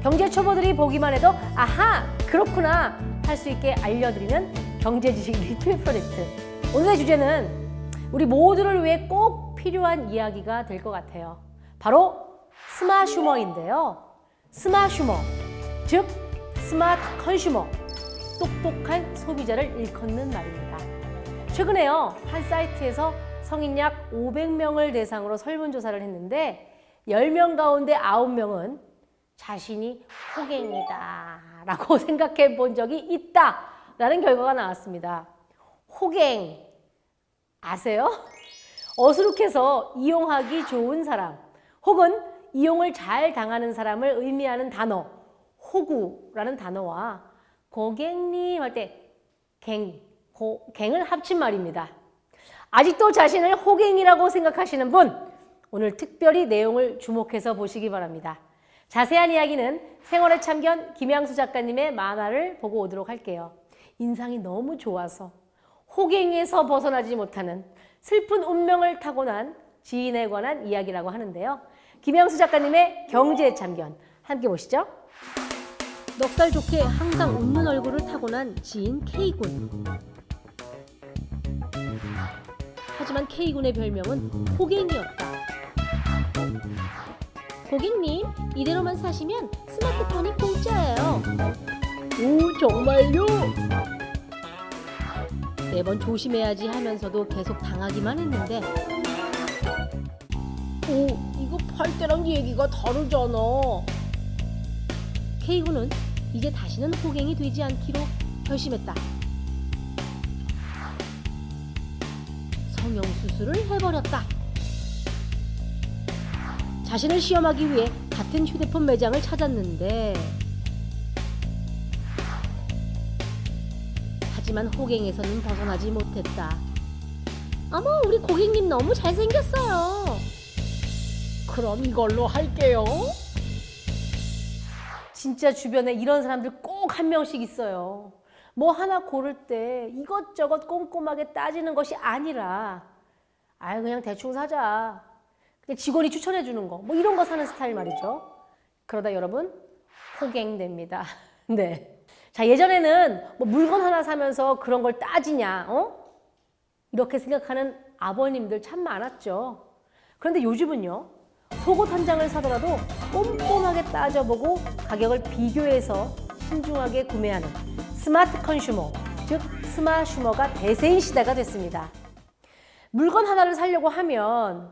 경제 초보들이 보기만 해도 아하 그렇구나 할 수 있게 알려드리는 경제지식 리필 프로젝트. 오늘의 주제는 우리 모두를 위해 꼭 필요한 이야기가 될 것 같아요. 바로 스마트 휴머인데요. 스마트 휴머, 즉 스마트 컨슈머, 똑똑한 소비자를 일컫는 말입니다. 최근에요, 한 사이트에서 성인 약 500명을 대상으로 설문조사를 했는데 10명 가운데 9명은 자신이 호갱이다 라고 생각해 본 적이 있다 라는 결과가 나왔습니다. 호갱 아세요? 어수룩해서 이용하기 좋은 사람 혹은 이용을 잘 당하는 사람을 의미하는 단어 호구라는 단어와 고객님 할 때 갱을 합친 말입니다. 아직도 자신을 호갱이라고 생각하시는 분, 오늘 특별히 내용을 주목해서 보시기 바랍니다. 자세한 이야기는 생활의 참견 김양수 작가님의 만화를 보고 오도록 할게요. 인상이 너무 좋아서 호갱에서 벗어나지 못하는 슬픈 운명을 타고난 지인에 관한 이야기라고 하는데요. 김양수 작가님의 경제의 참견 함께 보시죠. 넉살 좋게 항상 웃는 얼굴을 타고난 지인 K군. 하지만 K군의 별명은 호갱이었다. 고객님, 이대로만 사시면 스마트폰이 공짜예요. 오, 정말요? 매번 조심해야지 하면서도 계속 당하기만 했는데 오, 이거 팔 때랑 얘기가 다르잖아. K군은 이제 다시는 호갱이 되지 않기로 결심했다. 성형수술을 해버렸다. 자신을 시험하기 위해 같은 휴대폰 매장을 찾았는데 하지만 호갱에서는 벗어나지 못했다. 어머, 우리 고객님 너무 잘생겼어요. 그럼 이걸로 할게요. 진짜 주변에 이런 사람들 꼭 한 명씩 있어요. 뭐 하나 고를 때 이것저것 꼼꼼하게 따지는 것이 아니라 아유 그냥 대충 사자. 그냥 직원이 추천해 주는 거. 뭐 이런 거 사는 스타일 말이죠. 그러다 여러분 호갱됩니다. 네. 자, 예전에는 뭐 물건 하나 사면서 그런 걸 따지냐, 이렇게 생각하는 아버님들 참 많았죠. 그런데 요즘은요, 속옷 한 장을 사더라도 꼼꼼하게 따져보고 가격을 비교해서 신중하게 구매하는 스마트 컨슈머, 즉 스마트 슈머가 대세인 시대가 됐습니다. 물건 하나를 사려고 하면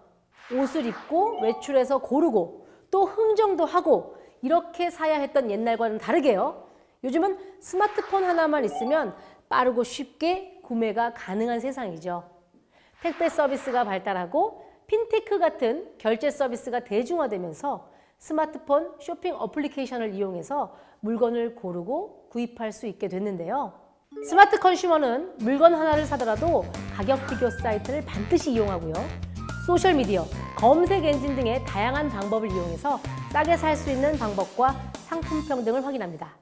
옷을 입고 외출해서 고르고 또 흥정도 하고 이렇게 사야 했던 옛날과는 다르게요. 요즘은 스마트폰 하나만 있으면 빠르고 쉽게 구매가 가능한 세상이죠. 택배 서비스가 발달하고 핀테크 같은 결제 서비스가 대중화되면서 스마트폰 쇼핑 어플리케이션을 이용해서 물건을 고르고 구입할 수 있게 됐는데요. 스마트 컨슈머는 물건 하나를 사더라도 가격 비교 사이트를 반드시 이용하고요. 소셜미디어, 검색 엔진 등의 다양한 방법을 이용해서 싸게 살 수 있는 방법과 상품평 등을 확인합니다.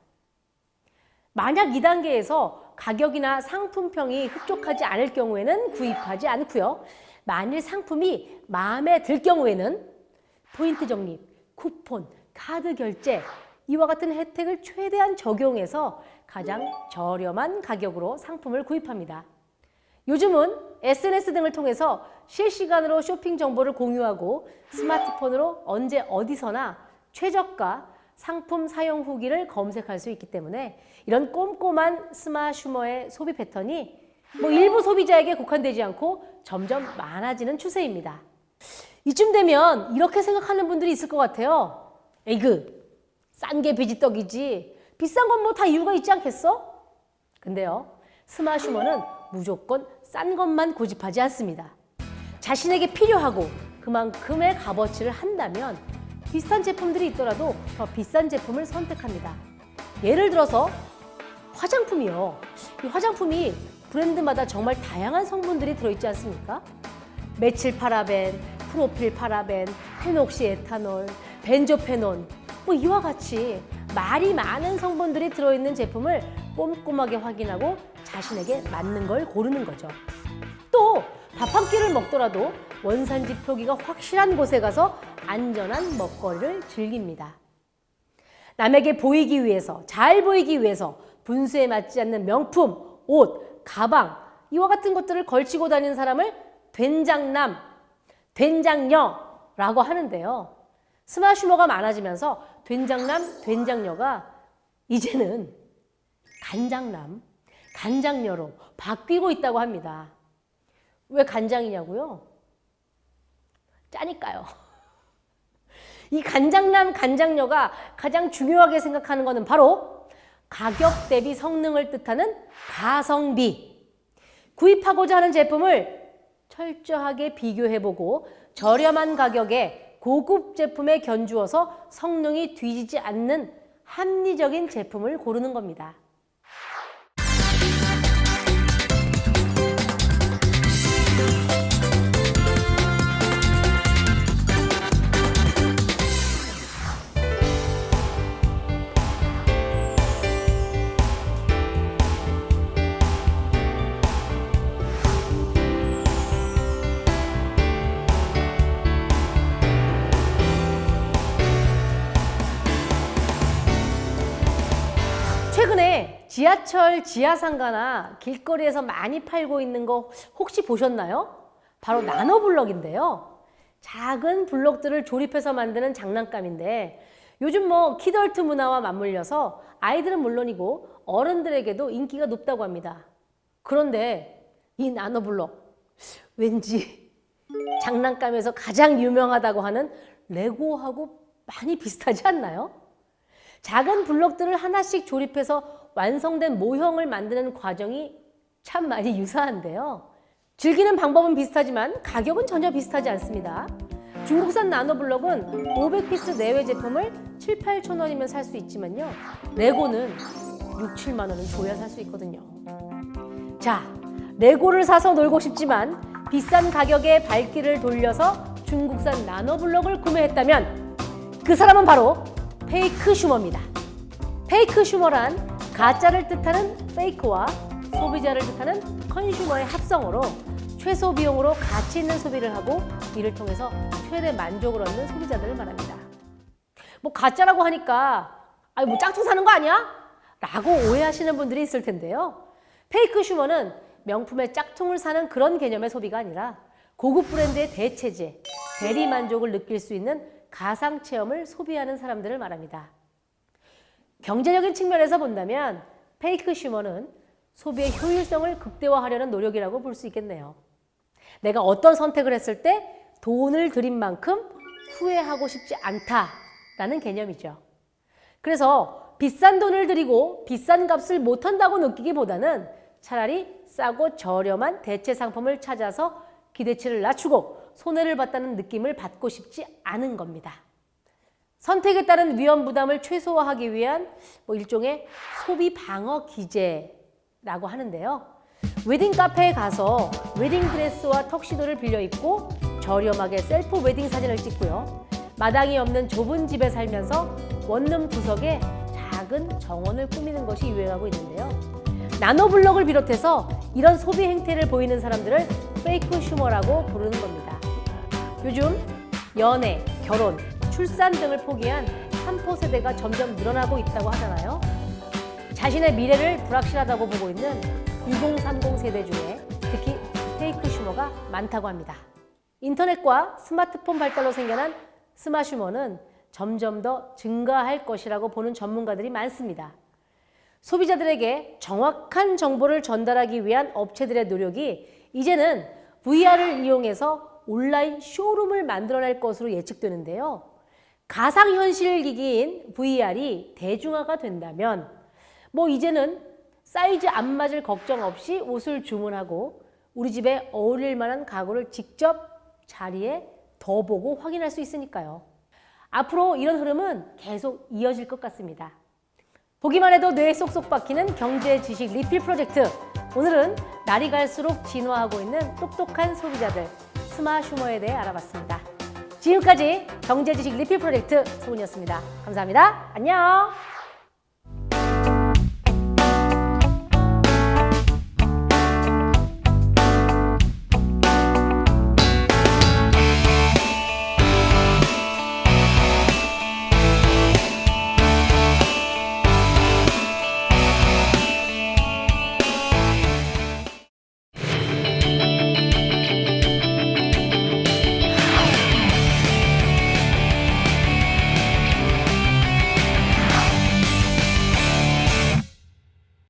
만약 2단계에서 가격이나 상품평이 흡족하지 않을 경우에는 구입하지 않고요. 만일 상품이 마음에 들 경우에는 포인트 적립, 쿠폰, 카드 결제 이와 같은 혜택을 최대한 적용해서 가장 저렴한 가격으로 상품을 구입합니다. 요즘은 SNS 등을 통해서 실시간으로 쇼핑 정보를 공유하고 스마트폰으로 언제 어디서나 최저가 상품 사용 후기를 검색할 수 있기 때문에 이런 꼼꼼한 스마트 슈머의 소비 패턴이 일부 소비자에게 국한되지 않고 점점 많아지는 추세입니다. 이쯤 되면 이렇게 생각하는 분들이 있을 것 같아요. 에이그, 싼 게 비지떡이지. 비싼 건 뭐 다 이유가 있지 않겠어? 근데요, 스마트 슈머는 무조건 싼 것만 고집하지 않습니다. 자신에게 필요하고 그만큼의 값어치를 한다면 비슷한 제품들이 있더라도 더 비싼 제품을 선택합니다. 예를 들어서 화장품이요. 이 화장품이 브랜드마다 정말 다양한 성분들이 들어있지 않습니까? 메칠 파라벤, 프로필 파라벤, 페녹시 에탄올, 벤조페논 이와 같이 말이 많은 성분들이 들어있는 제품을 꼼꼼하게 확인하고 자신에게 맞는 걸 고르는 거죠. 또 밥 한 끼를 먹더라도 원산지 표기가 확실한 곳에 가서 안전한 먹거리를 즐깁니다. 남에게 보이기 위해서, 잘 보이기 위해서 분수에 맞지 않는 명품, 옷, 가방 이와 같은 것들을 걸치고 다니는 사람을 된장남, 된장녀라고 하는데요. 스마트휴머가 많아지면서 된장남, 된장녀가 이제는 간장남, 간장녀로 바뀌고 있다고 합니다. 왜 간장이냐고요? 짜니까요. 이 간장남, 간장녀가 가장 중요하게 생각하는 것은 바로 가격 대비 성능을 뜻하는 가성비. 구입하고자 하는 제품을 철저하게 비교해보고 저렴한 가격에 고급 제품에 견주어서 성능이 뒤지지 않는 합리적인 제품을 고르는 겁니다. 최근에 지하철 지하상가나 길거리에서 많이 팔고 있는 거 혹시 보셨나요? 바로 나노블럭인데요. 작은 블럭들을 조립해서 만드는 장난감인데 요즘 키덜트 문화와 맞물려서 아이들은 물론이고 어른들에게도 인기가 높다고 합니다. 그런데 이 나노블럭 왠지 장난감에서 가장 유명하다고 하는 레고하고 많이 비슷하지 않나요? 작은 블럭들을 하나씩 조립해서 완성된 모형을 만드는 과정이 참 많이 유사한데요. 즐기는 방법은 비슷하지만 가격은 전혀 비슷하지 않습니다. 중국산 나노블럭은 500피스 내외 제품을 7, 8천 원이면 살 수 있지만요. 레고는 6, 7만 원은 줘야 살 수 있거든요. 자, 레고를 사서 놀고 싶지만 비싼 가격에 발길을 돌려서 중국산 나노블럭을 구매했다면 그 사람은 바로 페이크 슈머입니다. 페이크 슈머란 가짜를 뜻하는 페이크와 소비자를 뜻하는 컨슈머의 합성어로 최소 비용으로 가치 있는 소비를 하고 이를 통해서 최대 만족을 얻는 소비자들을 말합니다. 가짜라고 하니까 짝퉁 사는 거 아니야? 라고 오해하시는 분들이 있을 텐데요. 페이크 슈머는 명품의 짝퉁을 사는 그런 개념의 소비가 아니라 고급 브랜드의 대체제, 대리 만족을 느낄 수 있는 가상 체험을 소비하는 사람들을 말합니다. 경제적인 측면에서 본다면 페이크 슈머는 소비의 효율성을 극대화하려는 노력이라고 볼 수 있겠네요. 내가 어떤 선택을 했을 때 돈을 들인 만큼 후회하고 싶지 않다라는 개념이죠. 그래서 비싼 돈을 들이고 비싼 값을 못한다고 느끼기보다는 차라리 싸고 저렴한 대체 상품을 찾아서 기대치를 낮추고 손해를 봤다는 느낌을 받고 싶지 않은 겁니다. 선택에 따른 위험 부담을 최소화하기 위한 일종의 소비 방어 기제라고 하는데요. 웨딩 카페에 가서 웨딩 드레스와 턱시도를 빌려 입고 저렴하게 셀프 웨딩 사진을 찍고요. 마당이 없는 좁은 집에 살면서 원룸 구석에 작은 정원을 꾸미는 것이 유행하고 있는데요. 나노블럭을 비롯해서 이런 소비 행태를 보이는 사람들을 페이크 슈머라고 부르는 겁니다. 요즘 연애, 결혼, 출산 등을 포기한 3포 세대가 점점 늘어나고 있다고 하잖아요. 자신의 미래를 불확실하다고 보고 있는 2030 세대 중에 특히 페이크 슈머가 많다고 합니다. 인터넷과 스마트폰 발달로 생겨난 스마슈머는 점점 더 증가할 것이라고 보는 전문가들이 많습니다. 소비자들에게 정확한 정보를 전달하기 위한 업체들의 노력이 이제는 VR을 이용해서 온라인 쇼룸을 만들어낼 것으로 예측되는데요. 가상현실 기기인 VR이 대중화가 된다면 이제는 사이즈 안 맞을 걱정 없이 옷을 주문하고 우리 집에 어울릴 만한 가구를 직접 자리에 더 보고 확인할 수 있으니까요. 앞으로 이런 흐름은 계속 이어질 것 같습니다. 보기만 해도 뇌에 쏙쏙 박히는 경제 지식 리필 프로젝트. 오늘은 날이 갈수록 진화하고 있는 똑똑한 소비자들, 스마슈머에 대해 알아봤습니다. 지금까지 경제 지식 리필 프로젝트 소은이었습니다. 감사합니다. 안녕.